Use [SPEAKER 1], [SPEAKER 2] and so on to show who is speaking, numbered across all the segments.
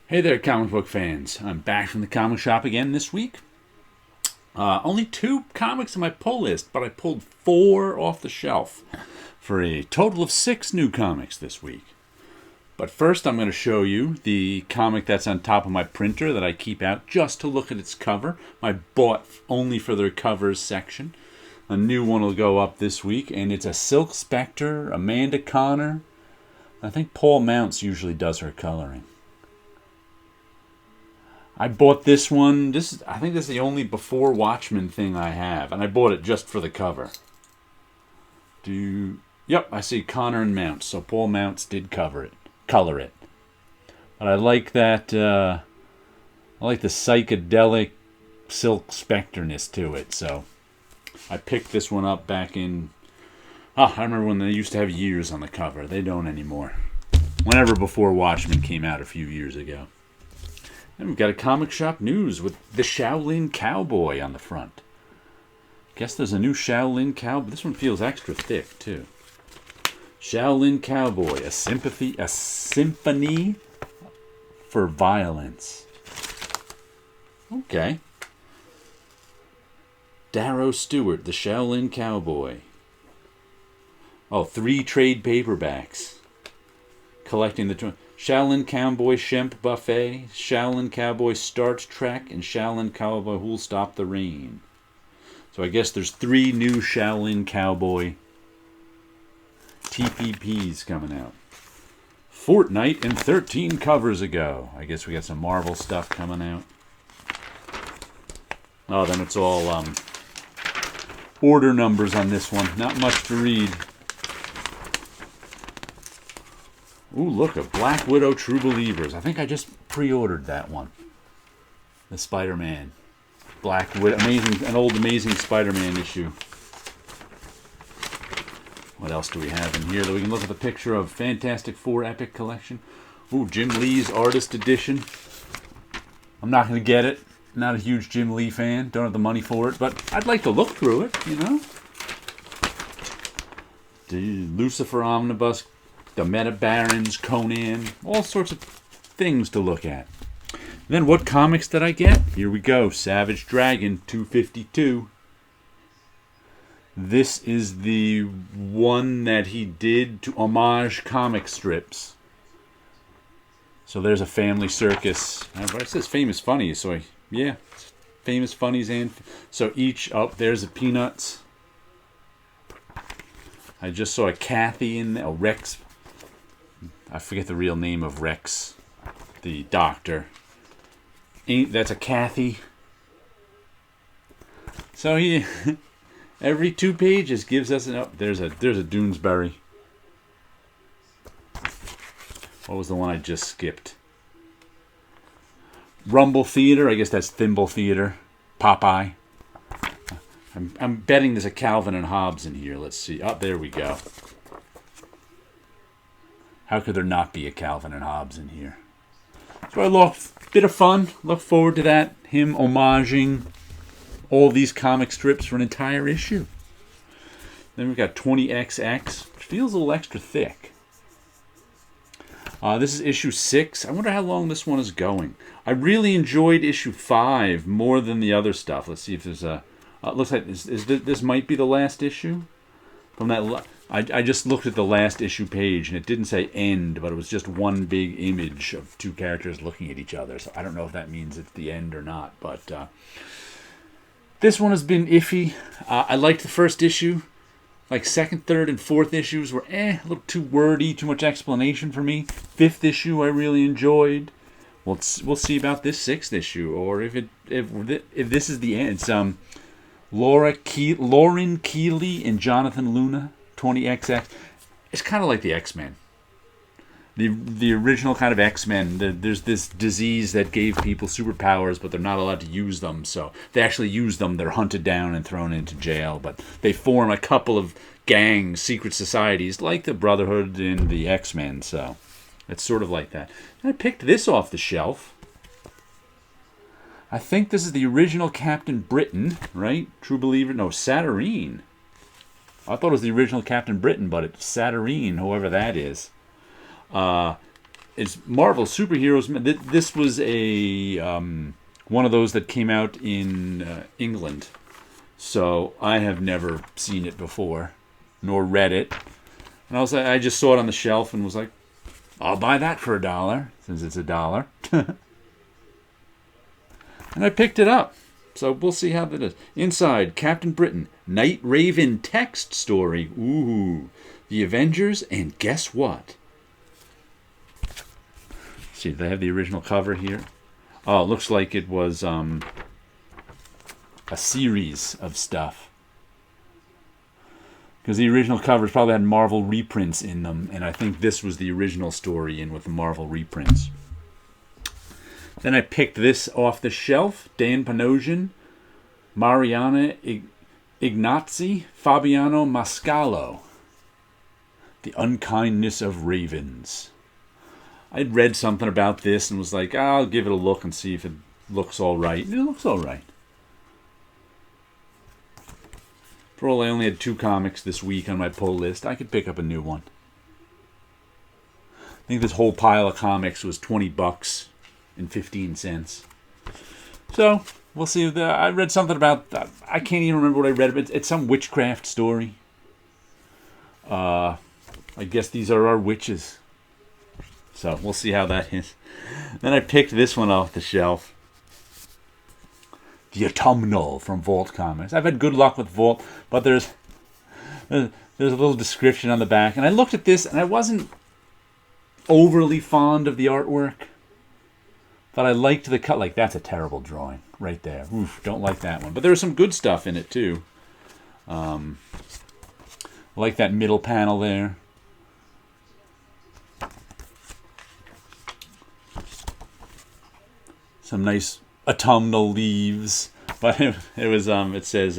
[SPEAKER 1] Hey there, comic book fans. I'm back from the comic shop again this week. Only 2 comics on my pull list, but I pulled 4 off the shelf for a total of 6 new comics this week. But first, I'm going to show you the comic that's on top of my printer that I keep out just to look at its cover. I bought only for their covers section. A new one will go up this week, and it's a Silk Spectre, Amanda Connor. I think Paul Mounts usually does her coloring. I bought this one. I think this is the only Before Watchmen thing I have, and I bought it just for the cover. Yep, I see Connor and Mounts, so Paul Mounts did color it. But I like that. I like the psychedelic Silk Spectreness to it, so I picked this one up back in. I remember when they used to have years on the cover. They don't anymore. Whenever Before Watchmen came out a few years ago. And we've got a comic shop news with the Shaolin Cowboy on the front. Guess there's a new Shaolin Cowboy. This one feels extra thick, too. Shaolin Cowboy, a symphony for violence. Okay. Darrow Stewart, the Shaolin Cowboy. 3 trade paperbacks. Collecting the... Shaolin Cowboy Shemp Buffet, Shaolin Cowboy Start Trek, and Shaolin Cowboy Who'll Stop the Rain. So I guess there's 3 new Shaolin Cowboy TPPs coming out. Fortnite and 13 covers ago. I guess we got some Marvel stuff coming out. Oh, then it's all order numbers on this one. Not much to read. Ooh, look, a Black Widow True Believers. I think I just pre-ordered that one. The Spider-Man. Black Widow, an old Amazing Spider-Man issue. What else do we have in here? We can look at the picture of Fantastic Four Epic Collection. Ooh, Jim Lee's Artist Edition. I'm not going to get it. Not a huge Jim Lee fan. Don't have the money for it, but I'd like to look through it, you know? The Lucifer Omnibus, the Meta Barons, Conan, all sorts of things to look at. And then what comics did I get? Here we go. Savage Dragon 252. This is the one that he did to homage comic strips. So there's a Family Circus. It says Famous Funnies, so yeah. Famous Funnies and... So each... there's the Peanuts. I just saw a Kathy in there. Rex... I forget the real name of Rex, the doctor. That's a Kathy. So he, every 2 pages gives us an there's a Doonesbury. What was the one I just skipped? Rumble Theater. I guess that's Thimble Theater. Popeye. I'm betting there's a Calvin and Hobbes in here. Let's see. There we go. How could there not be a Calvin and Hobbes in here? So bit of fun. Look forward to that. Him homaging all these comic strips for an entire issue. Then we've got 20XX, which feels a little extra thick. This is issue 6. I wonder how long this one is going. I really enjoyed issue 5 more than the other stuff. Let's see if there's a... looks like this might be the last issue from that... I just looked at the last issue page, and it didn't say end, but it was just one big image of 2 characters looking at each other. So I don't know if that means it's the end or not. But this one has been iffy. I liked the first issue. Like 2nd, 3rd, and 4th issues were a little too wordy, too much explanation for me. 5th issue I really enjoyed. We'll see about this 6th issue, or if this is the end. It's Lauren Keeley and Jonathan Luna. 20XX. It's kind of like the X-Men. The original kind of X-Men. There's this disease that gave people superpowers, but they're not allowed to use them. So they actually use them. They're hunted down and thrown into jail. But they form a couple of gangs, secret societies, like the Brotherhood and the X-Men. So it's sort of like that. And I picked this off the shelf. I think this is the original Captain Britain, right? True Believer. No, Saturnine. I thought it was the original Captain Britain, but it's Saturnine, whoever that is. it's Marvel Superheroes. This was a one of those that came out in England, so I have never seen it before, nor read it. And I just saw it on the shelf and was like, I'll buy that for $1 since it's $1. And I picked it up. So we'll see how that is. Inside, Captain Britain, Night Raven text story. Ooh, the Avengers, and guess what? Let's see, they have the original cover here. Oh, it looks like it was a series of stuff. Because the original covers probably had Marvel reprints in them, and I think this was the original story in with the Marvel reprints. Then I picked this off the shelf. Dan Panosian, Mariana Ignazzi, Fabiano Mascalo. The Unkindness of Ravens. I'd read something about this and was like, I'll give it a look and see if it looks all right. And it looks all right. For all I only had 2 comics this week on my pull list, I could pick up a new one. I think this whole pile of comics was $20 and 15 cents. So we'll see. I read something about. I can't even remember what I read. But it's some witchcraft story. I guess these are our witches. So we'll see how that is. Then I picked this one off the shelf. The Autumnal from Vault Comics. I've had good luck with Vault, but there's a little description on the back, and I looked at this and I wasn't overly fond of the artwork. But I liked the cut. Like, that's a terrible drawing right there. Oof, don't like that one. But there was some good stuff in it, too. Like that middle panel there. Some nice autumnal leaves. But it says,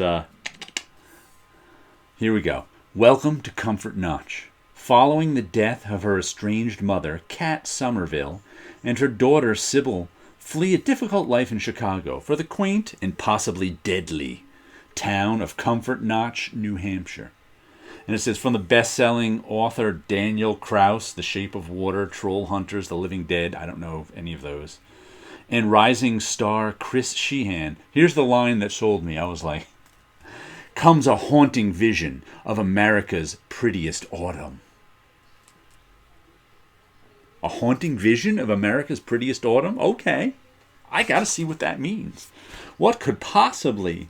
[SPEAKER 1] here we go. Welcome to Comfort Notch. Following the death of her estranged mother, Kat Somerville, and her daughter, Sybil, flee a difficult life in Chicago for the quaint and possibly deadly town of Comfort Notch, New Hampshire. And it says, from the best-selling author Daniel Kraus, The Shape of Water, Troll Hunters, The Living Dead, I don't know any of those, and rising star Chris Sheehan. Here's the line that sold me. I was like, comes a haunting vision of America's prettiest autumn. A haunting vision of America's prettiest autumn? Okay. I gotta see what that means. What could possibly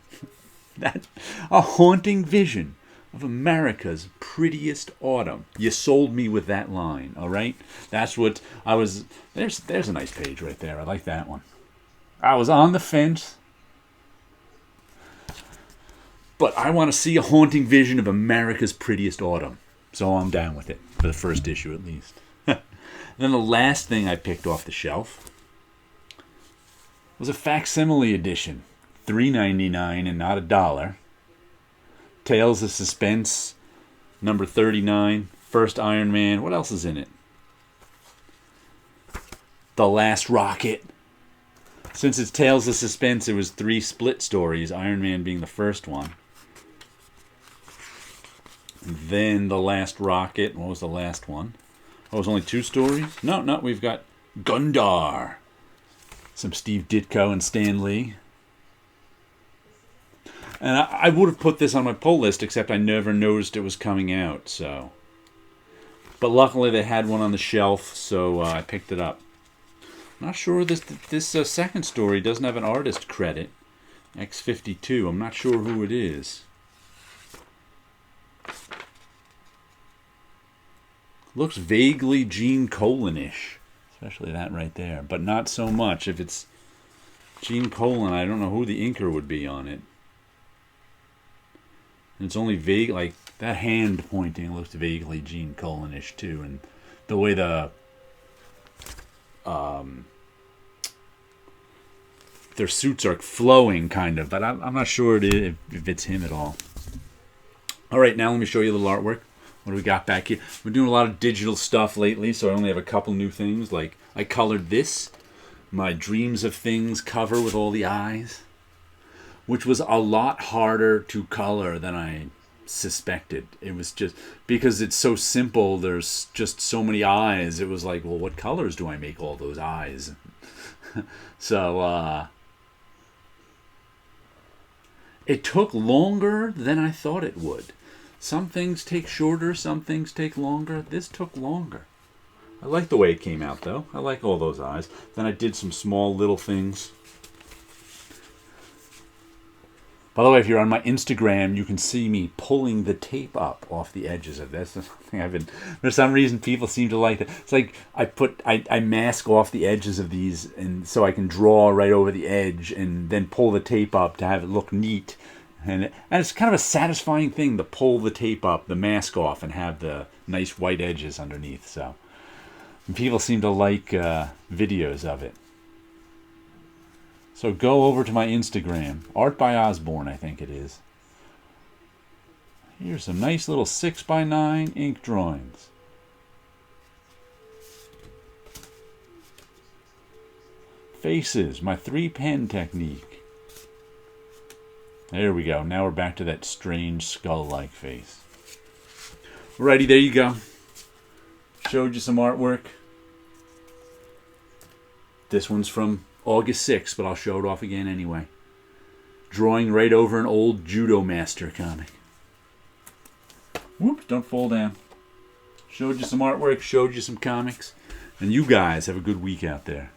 [SPEAKER 1] a haunting vision of America's prettiest autumn? You sold me with that line, all right? That's what I was. There's a nice page right there. I like that one. I was on the fence, but I want to see a haunting vision of America's prettiest autumn. So I'm down with it for the first issue at least. Then the last thing I picked off the shelf was a facsimile edition, $3.99 and not $1. Tales of Suspense, number 39, first Iron Man. What else is in it? The Last Rocket. Since it's Tales of Suspense, it was 3 split stories, Iron Man being the first one. Then The Last Rocket. What was the last one? Oh, it was only 2 stories? No, we've got Gundar. Some Steve Ditko and Stan Lee. And I would have put this on my pull list, except I never noticed it was coming out, so. But luckily they had one on the shelf, so I picked it up. Not sure this second story doesn't have an artist credit. X52. I'm not sure who it is. Looks vaguely Gene Colan-ish. Especially that right there. But not so much. If it's Gene Colan, I don't know who the inker would be on it. And it's only vague, like that hand pointing looks vaguely Gene Colan-ish too. And the way their suits are flowing kind of. But I'm not sure if it's him at all. Alright, now let me show you the little artwork. What do we got back here? We're doing a lot of digital stuff lately, so I only have a couple new things. Like, I colored this, my Dreams of Things cover with all the eyes, which was a lot harder to color than I suspected. It was just because it's so simple. There's just so many eyes. It was like, well, what colors do I make all those eyes? So it took longer than I thought it would. Some things take shorter, some things take longer. This took longer. I like the way it came out, though. I like all those eyes. Then I did some small little things. By the way, if you're on my Instagram, you can see me pulling the tape up off the edges of this. That's something I've been. For some reason, people seem to like that. It's like I mask off the edges of these, and so I can draw right over the edge, and then pull the tape up to have it look neat. And it's kind of a satisfying thing to pull the tape up, the mask off, and have the nice white edges underneath. So, and people seem to like videos of it. So go over to my Instagram, Art by Osborne, I think it is. Here's some nice little 6x9 ink drawings. Faces, my 3-pen technique. There we go. Now we're back to that strange skull-like face. Alrighty, there you go. Showed you some artwork. This one's from August 6th, but I'll show it off again anyway. Drawing right over an old Judo Master comic. Whoops, don't fall down. Showed you some artwork, showed you some comics. And you guys have a good week out there.